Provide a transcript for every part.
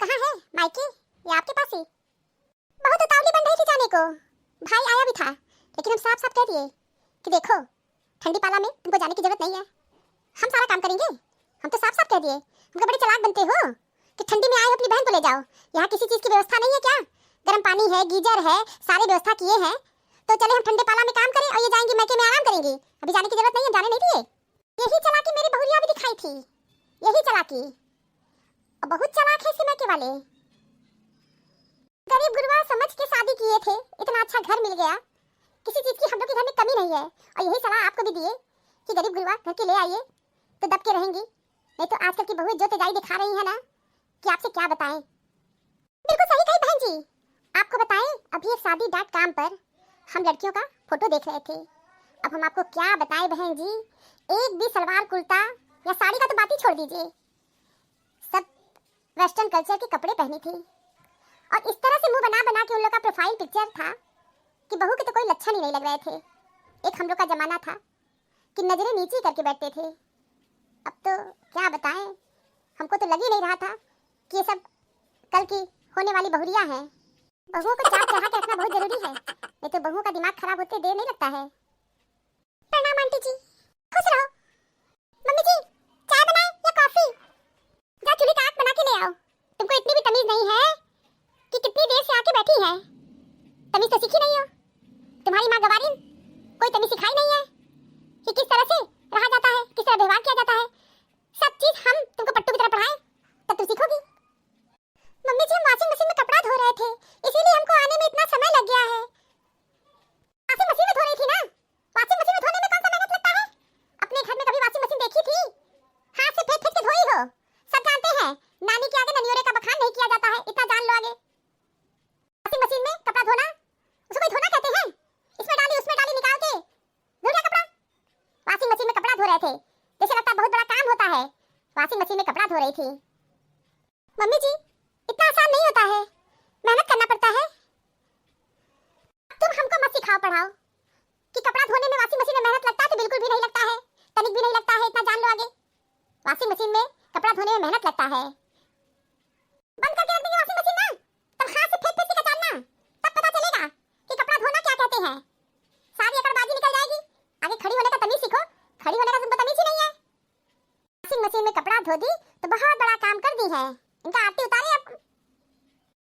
कहाँ है मायके? ये आपके पास ही? बहुत उतावली बन रही थी जाने को। भाई आया भी था, लेकिन हम साफ साफ कह दिए कि देखो ठंडी पाला में तुमको जाने की जरूरत नहीं है, हम सारा काम करेंगे। हम तो साफ साफ कह दिए। हमको बड़े चालाक बनते हो कि ठंडी में आए हो अपनी बहन को ले जाओ। यहाँ किसी चीज की व्यवस्था नहीं है क्या? गर्म पानी है, गीजर है, सारी व्यवस्था किए हैं। तो चले हम ठंडे पाला में काम करें और ये जाएंगी मैके में आराम करेंगी। अभी जाने की जरूरत नहीं है, जाने नहीं दिए। यही चालाकी मेरी बहुरिया भी दिखाई थी, यही चालाकी। और बहुत चालाक है इस मैके वाले। गरीब गुरबा समझ के शादी किए थे, इतना अच्छा घर मिल गया, किसी चीज की हम लोग के घर में कमी नहीं है। और यही सलाह आपको भी दिए कि गरीब गुरबा घर के ले आइए तो दब के रहेंगी, नहीं तो आजकल की बहू जो तेजाई दिखा रही है ना कि आपसे क्या बताएं। बिल्कुल सही कही बहन जी। आपको बताएं, अभी एक शादी डॉट कॉम पर हम लड़कियों का फोटो देख रहे थे। अब हम आपको क्या बताएं बहन जी, एक भी सलवार कुर्ता या साड़ी का तो बात ही छोड़ दीजिए, सब वेस्टर्न कल्चर के कपड़े पहनी थी। और इस तरह से मुंह बना बना के उन लोग का प्रोफाइल पिक्चर था कि बहू के तो कोई लक्षण ही नहीं लग रहे थे। एक हम लोग का जमाना था कि नजरें नीची करके बैठते थे। अब तो क्या बताएं, हमको तो लग ही नहीं रहा था कि ये सब कल की होने वाली बहुरिया हैं। बहुओं को चाप चढ़ा के रखना बहुत जरूरी है, नहीं तो बहुओं का दिमाग खराब होते देर नहीं लगता है। प्रणाम आंटी जी, खुश रहो। मम्मी जी चाय बनाए या कॉफी? जा चूल्हे का आग बना के ले आओ। तुमको इतनी भी तमीज नहीं है कि कितनी देर से आके बैठी है। तमीज तो सीखी नहीं हो। तुम्हारी माँ गवारी कोई तमीज सिखाई नहीं है कि किस तरह से रहा जाता है, किस तरह व्यवहार किया जाता है। सब चीज हम तुमको पट्टू की तरह पढ़ाएं तब तुम सीखोगी। मम्मी जी हम वॉशिंग मशीन में कपड़ा धो रहे थे, इसीलिए हमको आने में इतना समय लग गया है। वॉशिंग मशीन में धो रही थी ना? वॉशिंग मशीन में धोने में कौन सा मेहनत लगता है? अपने घर में कभी वॉशिंग मशीन देखी थी? हाथ से फेंक फेंक के धोई हो। सब जानते हैं नानी के आगे ननियोरे का बखान नहीं किया जाता है, इतना जान लो आगे। वॉशिंग मशीन में कपड़ा धोना, उसको कोई धोना कहते हैं? इसमें डाली उसमें डाली निकाल के धो लिया कपड़ा। वॉशिंग मशीन में कपड़ा धो रहे थे, जैसे लगता बहुत बड़ा काम होता है। वॉशिंग मशीन में कपड़ा धो रही थी। मम्मी जी इतना आसान नहीं होता है, मेहनत करना पड़ता है। तुम हमको मत सिखाओ पढ़ाओ कि कपड़ा धोने में वॉशिंग मशीन में मेहनत लगता है, तो बिल्कुल भी नहीं लगता है, तनिक भी नहीं लगता है, इतना जान लो आगे। वॉशिंग मशीन में कपड़ा धोने में मेहनत लगता है। बंद करके रख देंगे वॉशिंग मशीन ना, तब हाथ से फेंक फेंक के कचालना, तब पता चलेगा कि कपड़ा धोना क्या कहते हैं। सारी अकड़बाजी निकल जाएगी। आगे खड़ी होने का तमीज सीखो, खड़ी होने का तुमको तमीज ही नहीं है। वॉशिंग मशीन में कपड़ा धो दी तो बहुत बड़ा काम कर दी है। इनका आरती उतारे अब।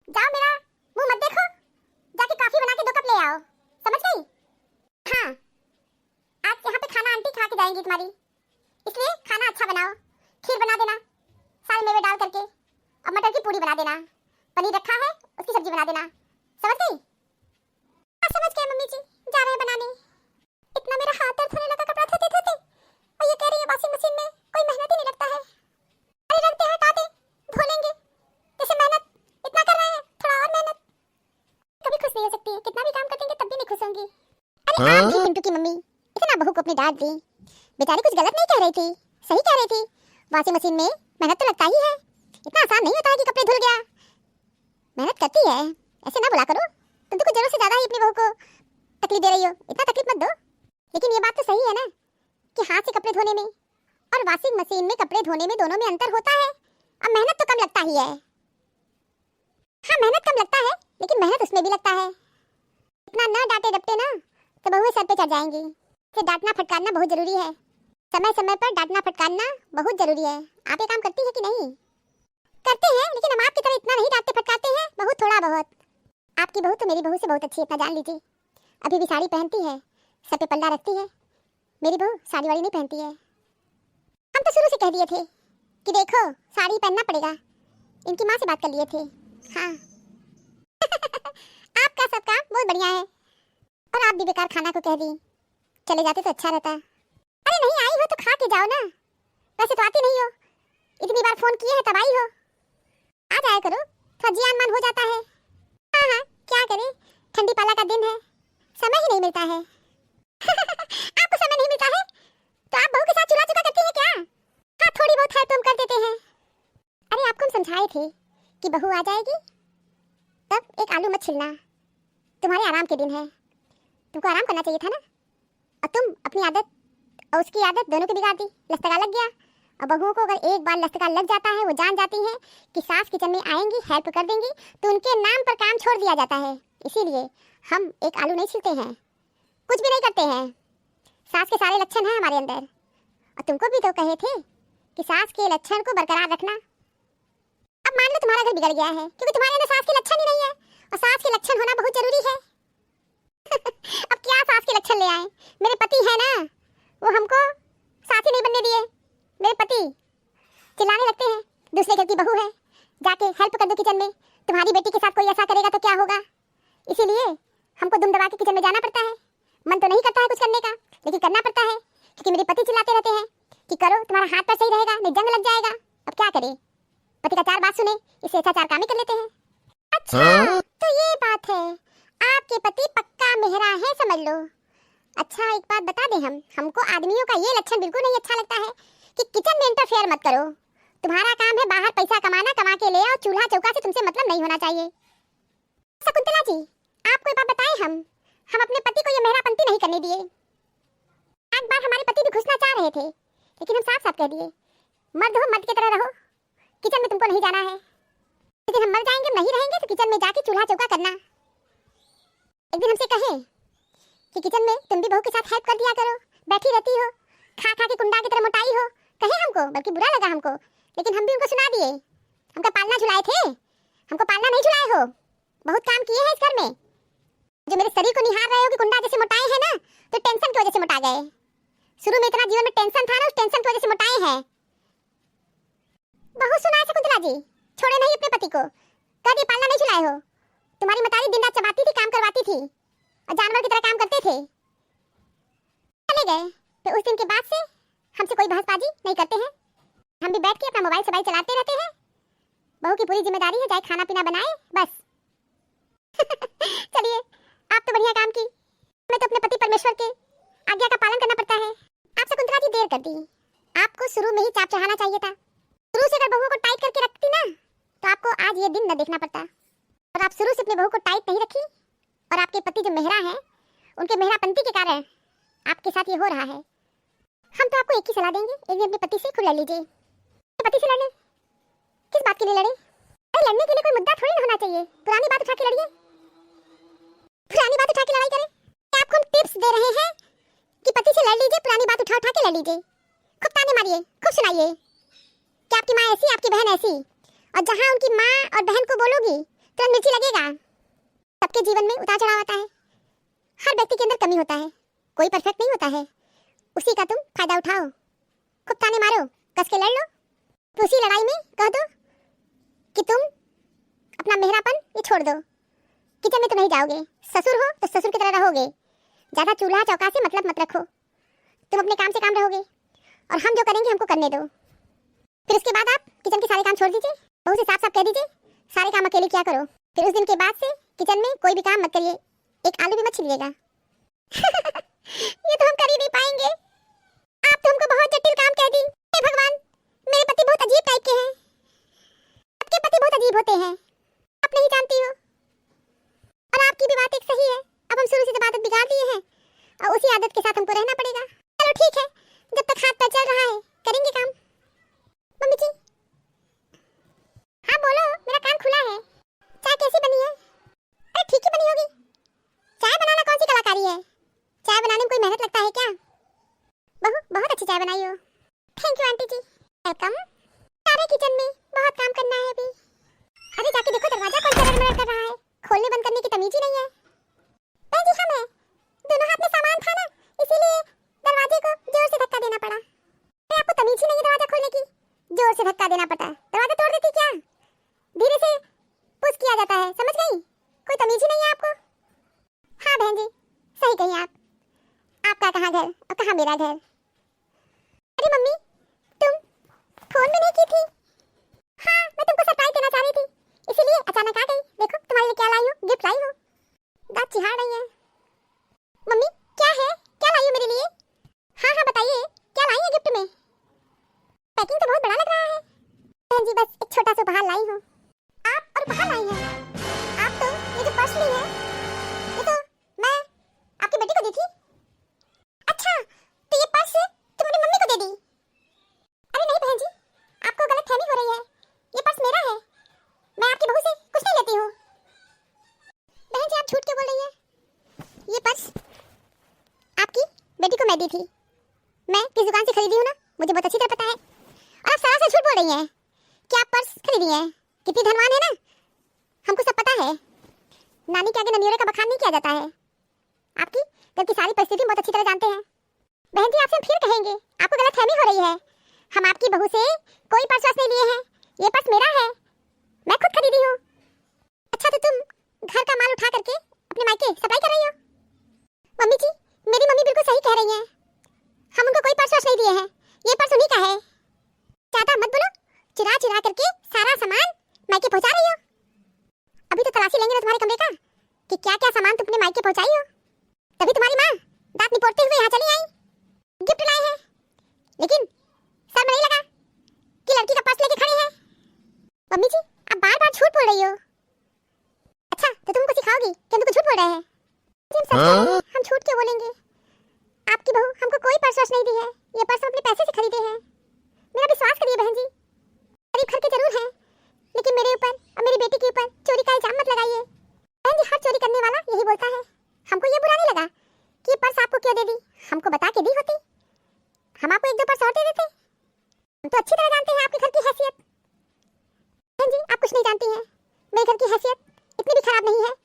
जाओ मेरा मुंह मत देखो, जाके कॉफी बना के 2 कप ले आओ, समझ गई? हाँ आज यहाँ पे खाना आंटी खा के जाएंगी तुम्हारी, इसलिए खाना अच्छा बनाओ। खीर बना देना सारे मेवे डाल करके, और मटर की पूरी बना देना, पनीर रखा है उसकी सब्जी बना देना, समझ गई? हाँ समझ गए मम्मी जी, जा रहे हैं बनाने। इतना मेरा हाथ दर्द होने लगा कपड़ा धोते धोते, और ये कह रही है वॉशिंग मशीन में कोई मेहनत ही नहीं लगता है। अरे रख दे, हटा दे, धो लेंगे। जैसे मेहनत इतना कर रहे हैं, थोड़ा और मेहनत। कभी खुश नहीं हो सकती है, कितना भी काम कर देंगे तब भी नहीं खुश होंगी। अरे आप भी पिंटू की मम्मी इतना बहू को अपनी डांट दी, बेचारी कुछ गलत नहीं कह रही थी, सही कह रही थी। वॉशिंग मशीन में मेहनत तो लगता ही है, इतना आसान नहीं होता है कि कपड़े धुल गया। मेहनत करती है, ऐसे ना बोला करो। तुम तो कुछ जरूरत से ज्यादा ही अपनी बहू को तकलीफ दे रही हो, इतना तकलीफ मत दो। लेकिन ये बात तो सही है ना कि हाथ से कपड़े धोने में और वॉशिंग मशीन में कपड़े धोने में दोनों में अंतर होता है। अब मेहनत तो कम लगता ही है। हाँ मेहनत कम लगता है, लेकिन मेहनत उसमें भी लगता है। इतना ना डांटे डपटे ना तो बहुएं सर पे चढ़ जाएंगी। इसे डांटना फटकारना बहुत जरूरी है, समय समय पर डांटना फटकारना बहुत जरूरी है। आप ये काम करती है कि नहीं? करते हैं, लेकिन हम आपकी तरह इतना नहीं डांटते फटकारते हैं, बहुत थोड़ा बहुत। आपकी बहू तो मेरी बहू से बहुत अच्छी है, इतना जान लीजिए। अभी भी साड़ी पहनती है, सर पे पल्ला रखती है। मेरी बहू साड़ी वाड़ी नहीं पहनती है। हम तो शुरू से कह दिए थे कि देखो साड़ी पहनना पड़ेगा, इनकी माँ से बात कर लिए थे। हाँ आपका सब काम बहुत बढ़िया है, और आप भी बेकार खाना को कह दी, चले जाते तो अच्छा रहता। अरे नहीं आई हो तो खा के जाओ ना, वैसे तो आती नहीं हो, इतनी बार फोन किए हैं तब आई हो। आ जाया करो, थोड़ा जी मान हो जाता है। हाँ हाँ क्या करें, ठंडी पाला का दिन है, समय ही नहीं मिलता है। आपको समय नहीं मिलता है तो आप बहू के साथ चुरा चुका करती हैं क्या? हाँ थोड़ी बहुत हेल्प तुम कर देते हैं। अरे आपको हम समझाए थे कि बहू आ जाएगी तब एक आलू मत छिलना, तुम्हारे आराम के दिन है, तुमको आराम करना चाहिए था ना। और तुम अपनी आदत और उसकी आदत दोनों की बिगाड़ दी, लस्तगा लग गया। और बहुओं को अगर एक बार लश्कर लग जाता है, वो जान जाती हैं कि सास किचन में आएंगी, हेल्प कर देंगी, तो उनके नाम पर काम छोड़ दिया जाता है। इसीलिए हम एक आलू नहीं छिलते हैं, कुछ भी नहीं करते हैं। सास के सारे लक्षण हैं हमारे अंदर। और तुमको भी तो कहे थे कि सास के लक्षण को बरकरार रखना। अब मान लो तुम्हारा घर बिगड़ गया है क्योंकि तुम्हारे अंदर सास के लक्षण ही नहीं है, और सास के लक्षण होना बहुत जरूरी है। अब क्या सास के लक्षण ले आए? मेरे पति है ना, वो हमको सास ही नहीं बनने दिए। मेरे पति चिल्लाने लगते हैं, दूसरे घर की बहू है, जाके हेल्प कर दो किचन में, तुम्हारी बेटी के साथ कोई ऐसा करेगा तो क्या होगा। इसीलिए हमको दुम दबा के किचन में जाना पड़ता है। मन तो नहीं करता है कुछ करने का, लेकिन करना पड़ता है क्योंकि मेरे पति चिल्लाते रहते हैं कि करो, तुम्हारा हाथ पर सही रहेगा, नहीं जंग लग जाएगा। अब क्या करें, पति का 4 बात सुने, इससे अच्छा 4 काम ही कर लेते हैं। अच्छा तो ये बात है, आपके पति पक्का मेहरा है, समझ लो। अच्छा एक बात बता दें, हमको आदमियों का ये लक्षण बिल्कुल नहीं अच्छा लगता है कि किचन में इंटरफेयर मत करो। तुम्हारा काम है बाहर पैसा कमाना, कमा के ले आओ, चूल्हा चौका से तुमसे मतलब नहीं होना चाहिए। शकुंतला जी, आपको एक बात बताएं, हम अपने पति को ये मेहरापंती नहीं करने दिए। एक बार हमारे पति भी घुसना चाह रहे थे, लेकिन हम साफ साफ कह दिए, मर्द हो मर्द की तरह रहो, किचन में तुमको नहीं जाना है। लेकिन हम मर जाएंगे, नहीं रहेंगे तो किचन में जाके चूल्हा चौका करना। एक दिन हमसे कहे कि किचन में तुम भी बहू के साथ हेल्प कर दिया करो, बैठी रहती हो, खा खा के कुंडा की तरह मोटाई हो। कहे हमको, बल्कि बुरा लगा हमको, लेकिन हम भी उनको सुना दिए। हमका पालना झुलाए थे, हमको पालना नहीं झुलाए हो। बहुत काम किए हैं इस घर में। जो मेरे शरीर को निहार रहे हो कि कुंडा जैसे मोटाए हैं ना, तो टेंशन की वजह से मोटा गए। शुरू में इतना जीवन में टेंशन था ना, उस टेंशन की वजह से मोटाए हैं। बहुत सुना है शकुंतला जी, छोड़े नहीं अपने पति को, कह दिए पालना नहीं झुलाए हो। तुम्हारी मतारी दिन रात चबाती थी, काम करवाती थी, और जानवर की तरह काम करते थे। चले गए, फिर उस दिन के बाद से हमसे कोई बहसबाजी नहीं करते हैं। हम भी बैठ के अपना मोबाइल सबाइल चलाते रहते हैं। बहू की पूरी जिम्मेदारी है, चाहे खाना पीना बनाए, बस। चलिए, आप तो बढ़िया काम की, हमें तो अपने पति परमेश्वर के आज्ञा का पालन करना पड़ता है। आप शकुंतला जी देर कर दी, आपको शुरू में ही चाप चढ़ाना चाहिए था। शुरू से अगर बहू को टाइट करके रखती ना, तो आपको आज ये दिन न देखना पड़ता। और आप शुरू से अपनी बहू को टाइट नहीं रखी, और आपके पति जो मेहरा हैं, उनके मेहरापंती के कारण आपके साथ ये हो रहा है। हम तो आपको एक ही सलाह देंगे, एक दिन अपने पति से खुद लड़ लीजिए। पति से लड़ने, किस बात के लिए लड़े? अरे लड़ने के लिए कोई मुद्दा थोड़ी ना होना चाहिए, पुरानी बात उठा के लड़िए, पुरानी बात उठा के लड़ाई करें। क्या आपको हम टिप्स दे रहे हैं कि पति से लड़ लीजिए, पुरानी बात उठा के लड़ लीजिए, खूब ताने मारिए, खूब सुनाइए कि आपकी माँ ऐसी, आपकी बहन ऐसी, और जहाँ उनकी माँ और बहन को बोलोगी तुरंत मिर्ची लगेगा। सबके जीवन में उतार चढ़ाव आता है, हर व्यक्ति के अंदर कमी होता है, कोई परफेक्ट नहीं होता है। उसी का तुम फायदा उठाओ, खूब ताने मारो, कस के लड़ लो। तो उसी लड़ाई में कह दो कि तुम अपना मेहरापन ये छोड़ दो, किचन में तो नहीं जाओगे, ससुर हो तो ससुर की तरह रहोगे, ज्यादा चूल्हा चौका से मतलब मत रखो, तुम अपने काम से काम रहोगे, और हम जो करेंगे हमको करने दो। फिर उसके बाद आप किचन के सारे काम छोड़ दीजिए, बहू से साफ साफ कह दीजिए सारे काम अकेले क्या करो। फिर उस दिन के बाद से किचन में कोई भी काम मत करिए, एक आलू भी मत छिलिएगा। ये तो हम कर ही नहीं पाएंगे, आप तो हमको बहुत जटिल काम कह दी। हे भगवान, मेरे पति बहुत अजीब टाइप के हैं, आपके पति बहुत अजीब होते हैं, आप नहीं जानती हो। और आपकी भी बात एक सही है, अब हम शुरू से आदत बिगाड़ लिए हैं, और उसी आदत के साथ हमको रहना पड़ेगा। चलो ठीक है, जब तक हाथ पैर चल रहा है करेंगे काम। मम्मी जी, हाँ बोलो, मेरा कान खुला है। चाय कैसी बनी है? अरे ठीक ही बनी होगी, चाय बनाना कौन सी कलाकारी है, चाय बनाने में कोई मेहनत लगता है क्या? बहू बहुत अच्छी चाय बनाई हो। Thank you aunty ji, welcome. सारे किचन में बहुत काम करना है अभी। अरे जाके देखो दरवाजा कौन चरमर कर रहा है, खोलने बंद करने की तमीज ही नहीं है। बहन जी, हम हैं, दोनों हाथ में सामान था ना, इसीलिए दरवाजे को जोर से धक्का देना पड़ा। अरे आपको तमीज ही नहीं है दरवाजा खोलने की, जोर से धक्का देना पड़ा, दरवाजा तोड़ देती क्या? धीरे से पुश किया जाता है, समझ गई? कोई तमीज ही नहीं है आपको। हाँ बहन जी, सही कही आप, आपका कहाँ घर और कहाँ मेरा घर। अरे मम्मी, तुम फोन में नहीं की थी? हाँ, मैं तुमको सरप्राइज देना चाह रही थी, इसीलिए अचानक आ गई। देखो तुम्हारे लिए क्या लाई हो, गिफ्ट लाई हो। दांत चिढ़ा रही है मम्मी, क्या है, क्या लाई हो मेरे लिए? हाँ हाँ बताइए, क्या लाई है गिफ्ट में? पैकिंग तो बहुत बड़ा लग रहा है। बहन जी बस एक छोटा सा उपहार लाई हूँ। आप और उपहार लाई हैं? आप तो ये जो पर्स ली है, ये तो मैं आपकी बेटी को दी थी। अच्छा, तो ये पर्स तुम अपनी मम्मी को दे दी? अरे नहीं बहन खरीदी थी। मैं किस दुकान से खरीदी हूँ ना, मुझे बहुत अच्छी तरह पता है। और आप सरासर झूठ बोल रही हैं कि आप पर्स खरीदी हैं। कितनी धनवान है ना, हमको सब पता है। नानी के आगे ननियोरे का बखान नहीं किया जाता है। आपकी घर की सारी परिस्थिति बहुत अच्छी तरह जानते हैं। बहन जी, आपसे हम फिर कहेंगे, आपको गलतफहमी हो रही है। हम आपकी बहू से कोई पर्स नहीं लिए हैं। ये पर्स मेरा है, मैं खुद खरीदी हूँ। अच्छा, तो तुम घर का माल उठा करके अपने मायके सप्लाई कर रही हो? मम्मी जी, मेरी मम्मी बिल्कुल सही कह रही हैं। हम उनको कोई पर्स नहीं दिए हैं, ये पर्स उन्हीं का है। ज्यादा मत बोलो, चुरा चुरा करके सारा सामान मायके पहुंचा रही हो। अभी तो तलाशी लेंगे ना तुम्हारे कमरे का कि क्या क्या सामान तुमने मायके पहुंचाई हो। तभी तुम्हारी माँ दांत निपोड़ते हुए यहाँ चली आई, गिफ्ट लाए हैं। लेकिन शर्म नहीं लगा कि लड़की का पर्स लेके खड़ी है? मम्मी जी, आप बार बार झूठ बोल रही हो। अच्छा, तो तुमको सिखाओगी कि हम झूठ बोल रहे हैं? जी, हम सच कह रहे हैं, हम झूठ क्यों बोलेंगे? आपकी बहू हमको कोई पर्स नहीं दी है, ये पर्स हम अपने पैसे से खरीदे हैं। मेरा विश्वास करिए बहन जी, गरीब घर के जरूर हैं, लेकिन मेरे ऊपर और मेरी बेटी के ऊपर चोरी का इल्जाम मत लगाइए। बहन जी, हर चोरी करने वाला यही बोलता है। हमको ये बुरा नहीं लगा कि ये पर्स आपको क्यों दे दी, हमको बता के दी होती, हम आपको एक दो पर्स और दे देते। हम तो अच्छी तरह जानते हैं आपके घर की हैसियत। बहन जी, आप कुछ नहीं जानती हैं। मेरे घर की हैसियत इतनी भी खराब नहीं है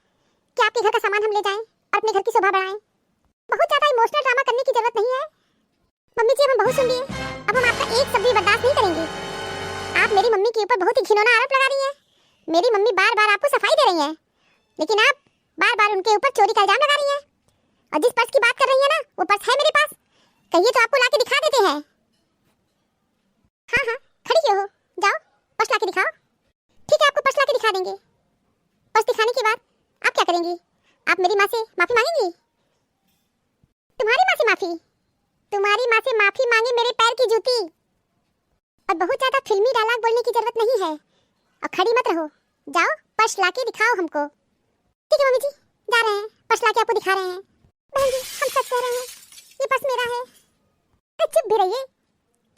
कि आपके घर का सामान हम ले जाएं और अपने घर की शोभा बढ़ाएं। बहुत ज्यादा इमोशनल ड्रामा करने की जरूरत नहीं है। मम्मी जी, अब हम बहुत सुन लिए, अब हम आपका एक शब्द भी बर्दाश्त नहीं करेंगे। आप मेरी मम्मी के ऊपर बहुत ही घिनौना आरोप लगा रही हैं। मेरी मम्मी बार बार आपको सफाई दे रही हैं, लेकिन आप बार बार उनके ऊपर चोरी का इल्जाम लगा रही हैं। और जिस पर्स की बात कर रही है ना, वो पर्स है मेरे पास, कहिए तो आपको लाके दिखा देते हैं। हाँ हाँ, खड़ी क्यों हो, जाओ पर्स लाके दिखाओ। ठीक है, आपको पर्स लाके दिखा देंगे। पर्स दिखाने के बाद आप क्या करेंगी? आप मेरी माँ से माफी मांगेंगी? तुम्हारी माँ से माफी? तुम्हारी माँ से माफी मांगे मेरे पैर की जूती। और बहुत ज्यादा फिल्मी डायलॉग बोलने की जरूरत नहीं है। और खड़ी मत रहो, जाओ पर्स लाके दिखाओ हमको। ठीक है मम्मी जी, जा रहे हैं, पर्स लाके आपको दिखा रहे हैं। बहन जी, हम सच कह रहे हैं, ये पर्स मेरा है। चुप भी रहिए,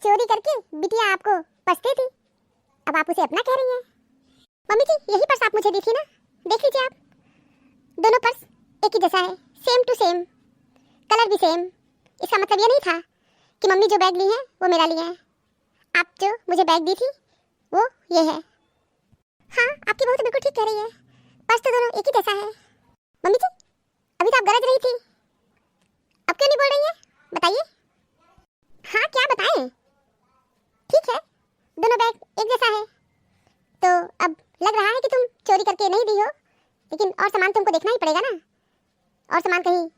चोरी करके बिटिया आपको पर्स दे दी, अब आप उसे अपना कह रही हैं। मम्मी जी, यही पर्स आप मुझे दी थी ना, देख लीजिए आप, दोनों पर्स एक ही जैसा है, सेम टू सेम, कलर भी सेम। इसका मतलब ये नहीं था कि मम्मी जो बैग ली है वो मेरा लिए है। आप जो मुझे बैग दी थी वो ये है। हाँ, आपकी बहू तो बिल्कुल ठीक कह रही है, पर्स तो दोनों एक ही जैसा है। मम्मी जी, अभी तो आप गरज रही थी, अब क्यों नहीं बोल रही हैं? बताइए। हाँ, क्या बताएं? ठीक है, दोनों बैग एक जैसा है, तो अब लग रहा है कि तुम चोरी करके नहीं दी हो, लेकिन और सामान तुमको देखना ही पड़ेगा ना। और सामान कहीं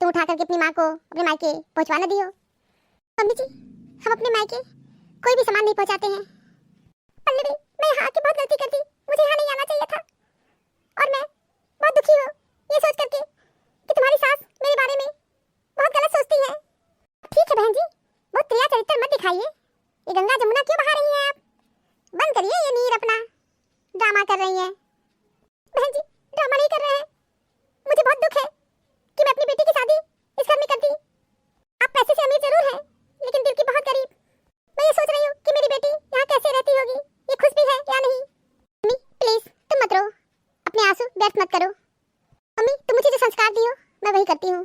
तुम उठा करके अपनी माँ को अपने मायके पहुँचवा न दियो। मम्मी जी, हम अपने मायके कोई भी सामान नहीं पहुँचाते हैं। पल्लवी, मैं यहाँ आके बहुत गलती कर दी, मुझे यहाँ नहीं आना चाहिए था। और मैं बहुत दुखी हूँ ये सोच करके कि तुम्हारी सास मेरे बारे में बहुत गलत सोचती है। ठीक है बहन जी, बहुत क्रिया चरित्र मत दिखाइए। ये गंगा जमुना क्यों बहा रही हैं आप? बंद करिए ये नीर अपना ड्रामा कर रही हैं। बहन जी, ड्रामा नहीं कर रहे हैं, मुझे बहुत दुख है कि मैं अपनी बेटी की शादी इस घर में कर दी। आप पैसे से अमीर जरूर हैं, लेकिन दिल की बहुत गरीब। मैं ये सोच रही हूँ कि मेरी बेटी यहाँ कैसे रहती होगी, ये खुश भी है या नहीं। मम्मी प्लीज तुम मत रो, अपने आंसू व्यर्थ मत करो। मम्मी, तुम मुझे जो संस्कार दी हो मैं वही करती हूँ।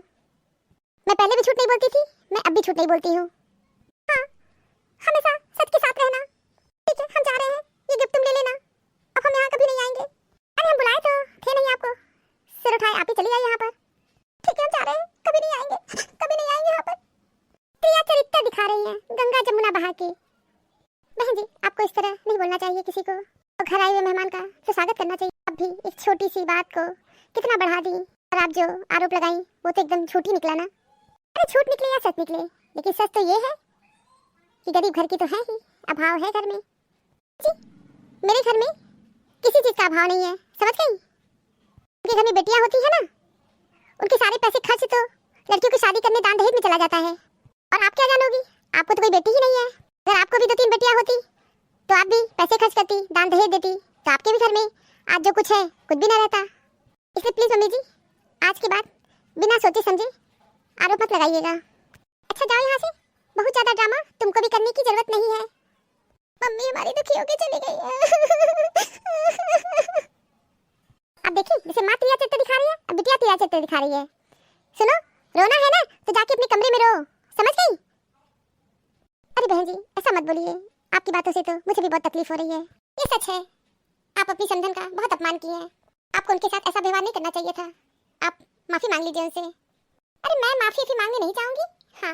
मैं पहले भी झूठ नहीं बोलती थी, मैं अब भी झूठ नहीं बोलती हूँ। हाँ, हमेशा सच के साथ रहना। ठीक है, हम जा रहे हैं, ये गिफ्ट तुम ले लेना, अब हम यहाँ कभी नहीं आएंगे। अरे हम बुलाए तो थे नहीं आपको, सिर उठाए आप ही चली आई यहाँ पर। ठीक है, हम जा रहे हैं, कभी नहीं आएंगे, कभी नहीं आएंगे यहाँ पर। क्रिया चरित्र दिखा रही हैं गंगा जमुना बहा के। बहन जी, आपको इस तरह नहीं बोलना चाहिए किसी को, और घर आए हुए मेहमान का तो स्वागत करना चाहिए। अब भी इस छोटी सी बात को कितना बढ़ा दी, और आप जो आरोप लगाई वो तो एकदम झूठ ही निकला ना। अरे झूठ निकले या सच निकले, लेकिन सच तो ये है कि गरीब घर की तो है ही, अभाव है घर में। जी, मेरे घर में किसी चीज का अभाव नहीं है, समझ गई? उनके घर में बेटियां होती है ना, उनके सारे पैसे खर्च तो लड़कियों की शादी करने दान दहेज में चला जाता है। और आप क्या जानोगी, आपको तो कोई बेटी ही नहीं है। अगर आपको भी 2-3 बेटियां होती तो आप भी पैसे खर्च करती, दान दहेज देती, तो आपके भी घर में आज जो कुछ है कुछ भी ना रहता। इसलिए प्लीज मम्मी जी, आज के बाद बिना सोचे समझे आरोप मत लगाइएगा। अच्छा जाओ यहाँ से, बहुत ज्यादा ड्रामा तुमको भी करने की जरूरत नहीं है। मम्मी हमारी दुखी होके चली गई है। अब देखिए, जैसे माँ क्रिया चरित्र दिखा रही है, अब बिटिया क्रिया चरित्र दिखा रही है। सुनो, रोना है ना तो जाके अपने कमरे में रो, समझ गई? अरे बहन जी ऐसा मत बोलिए, आपकी बातों से तो मुझे भी बहुत तकलीफ हो रही है। ये सच है, आप अपनी समधन का बहुत अपमान किए हैं। आपको उनके साथ ऐसा व्यवहार नहीं करना चाहिए था। आप माफी मांग लीजिए उनसे। अरे मैं माफी मांगने नहीं चाहूंगी। हाँ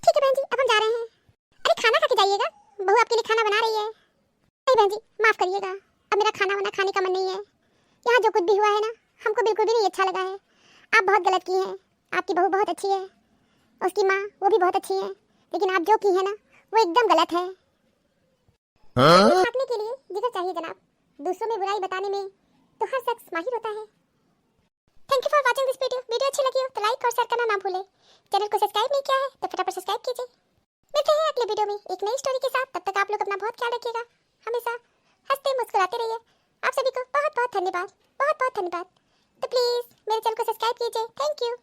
ठीक है बहन जी, अब हम जा रहे हैं। अरे खाना खा के जाइएगा, बहू आपके लिए खाना बना रही है। नहीं बहन जी माफ करिएगा, अब मेरा खाना वाना खाने का मन नहीं है। यहाँ जो कुछ भी हुआ है ना, हमको बिल्कुल भी नहीं अच्छा लगा है। आप बहुत गलत की हैं। आपकी बहू बहुत अच्छी है, उसकी माँ वो भी बहुत अच्छी है, लेकिन आप जो की है ना वो एकदम गलत है। छापने के लिए जिगर चाहिए जनाब, दूसरों में बुराई बताने में तो हर शख्स माहिर होता है। Thank you for watching this video. Video अच्छी लगी हो तो लाइक और शेयर करना ना भूलें। चैनल को सब्सक्राइब नहीं किया है तो फटाफट सब्सक्राइब कीजिए। मिलते हैं अगले वीडियो में एक नई स्टोरी के साथ। तब तक आप लोग अपना बहुत ख्याल रखिएगा। हमेशा हंसते मुस्कुराते रहिए। आप सभी को बहुत बहुत धन्यवाद, बहुत बहुत धन्यवाद। तो प्लीज मेरे चैनल को सब्सक्राइब कीजिए। Thank you.